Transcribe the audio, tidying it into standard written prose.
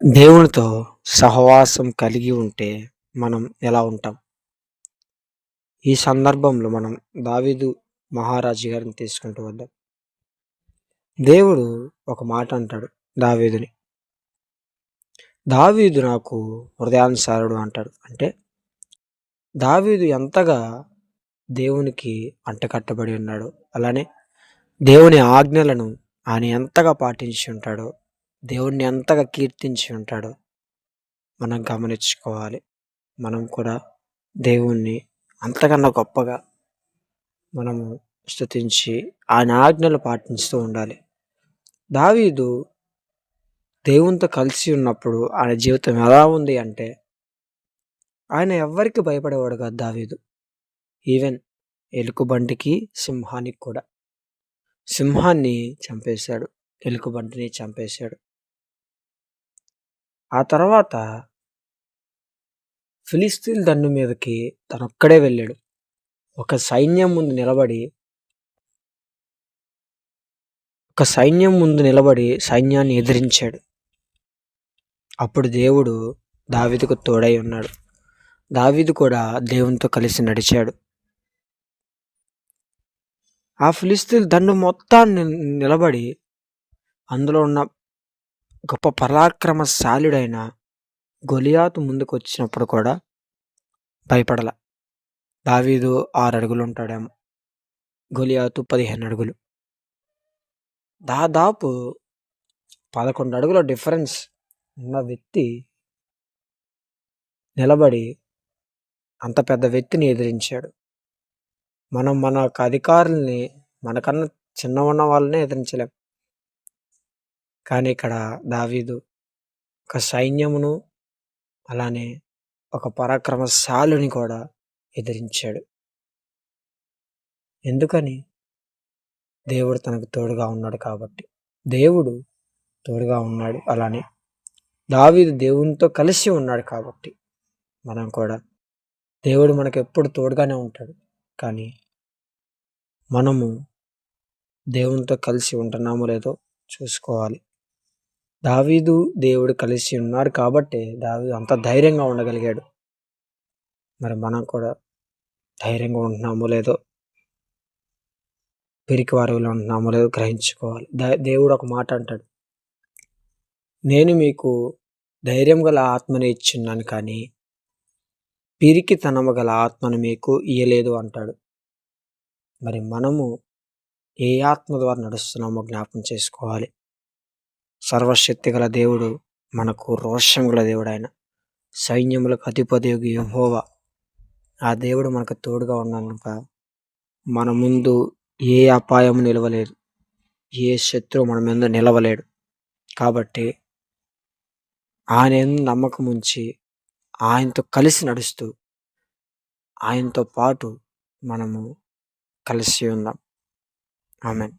దేవునితో సహవాసం కలిగి ఉంటే మనం ఎలా ఉంటాం? ఈ సందర్భంలో మనం దావీదు మహారాజు గారిని తీసుకుంటూ వద్దాం. దేవుడు ఒక మాట అంటాడు దావీదుని. దావీదు నాకు హృదయానుసారుడు అంటాడు. అంటే దావీదు ఎంతగా దేవునికి అంటకట్టబడి ఉన్నాడో, అలానే దేవుని ఆజ్ఞలను ఆయన ఎంతగా పాటించి ఉంటాడో, దేవుణ్ణి ఎంతగా కీర్తించి ఉంటాడో మనం గమనించుకోవాలి. మనం కూడా దేవుణ్ణి అంతకన్నా గొప్పగా మనము స్తుతించి ఆయన ఆజ్ఞలు పాటిస్తూ ఉండాలి. దావీదు దేవునితో కలిసి ఉన్నప్పుడు ఆయన జీవితం ఎలా ఉంది అంటే, ఆయన ఎవ్వరికి భయపడేవాడు కాదు దావీదు. ఈవెన్ ఎలుకబంటికి, సింహానికి కూడా. సింహాన్ని చంపేశాడు, ఎలుకబంటిని చంపేశాడు. ఆ తర్వాత ఫిలిస్తీన్ల దండు మీదకి తనొక్కడే వెళ్ళాడు. ఒక సైన్యం ముందు నిలబడి సైన్యాన్ని ఎదిరించాడు. అప్పుడు దేవుడు దావీదుకు తోడై ఉన్నాడు. దావీదు కూడా దేవునితో కలిసి నడిచాడు. ఆ ఫిలిస్తీన్ల దండు మొత్తాన్ని నిలబడి అందులో ఉన్న గొప్ప పరాక్రమశాలుడైన గొలియాతు ముందుకు వచ్చినప్పుడు కూడా భయపడల. దావీదు 6 అడుగులు ఉంటాడేమో, గొలియాతు 15 అడుగులు. దాదాపు 11 అడుగుల డిఫరెన్స్ ఉన్న వ్యక్తి నిలబడి అంత పెద్ద వ్యక్తిని ఎదిరించాడు. మనం మన అధికారుల్ని మనకన్నా చిన్న ఉన్న వాళ్ళనే ఎదిరించలేం. కానీ ఇక్కడ దావీదు ఒక సైన్యమును, అలానే ఒక పరాక్రమశాలుని కూడా ఎదిరించాడు. ఎందుకని? దేవుడు తనకు తోడుగా ఉన్నాడు కాబట్టి. దేవుడు తోడుగా ఉన్నాడు. అలానే దావీదు దేవునితో కలిసి ఉన్నాడు కాబట్టి మనం కూడా, దేవుడు మనకు ఎప్పుడు తోడుగానే ఉంటాడు. కానీ మనము దేవునితో కలిసి ఉంటున్నామో లేదో చూసుకోవాలి. దావీదు దేవుడు కలిసి ఉన్నాడు కాబట్టి దావీదు అంత ధైర్యంగా ఉండగలిగాడు. మరి మనం కూడా ధైర్యంగా ఉంటున్నామో లేదో, పిరికి వారిలో ఉంటున్నామో లేదో గ్రహించుకోవాలి. దేవుడు ఒక మాట అంటాడు, నేను మీకు ధైర్యం గల ఆత్మని ఇచ్చున్నాను కానీ పిరికితనము గల ఆత్మను మీకు ఇయ్యలేదు అంటాడు. మరి మనము ఏ ఆత్మ ద్వారా నడుస్తున్నామో జ్ఞాపకం చేసుకోవాలి. సర్వశక్తి గల దేవుడు, మనకు రోషం గల దేవుడు, ఆయన సైన్యములకు అధిపతియగు యెహోవా, ఆ దేవుడు మనకు తోడుగా ఉన్నందుక మన ముందు ఏ అపాయం నిలవలేదు, ఏ శత్రువు మన మీద నిలవలేడు. కాబట్టి ఆయన నమ్మకం ఉంచి ఆయనతో కలిసి నడుస్తూ ఆయనతో పాటు మనము కలిసి ఉందాం. ఆమేన్.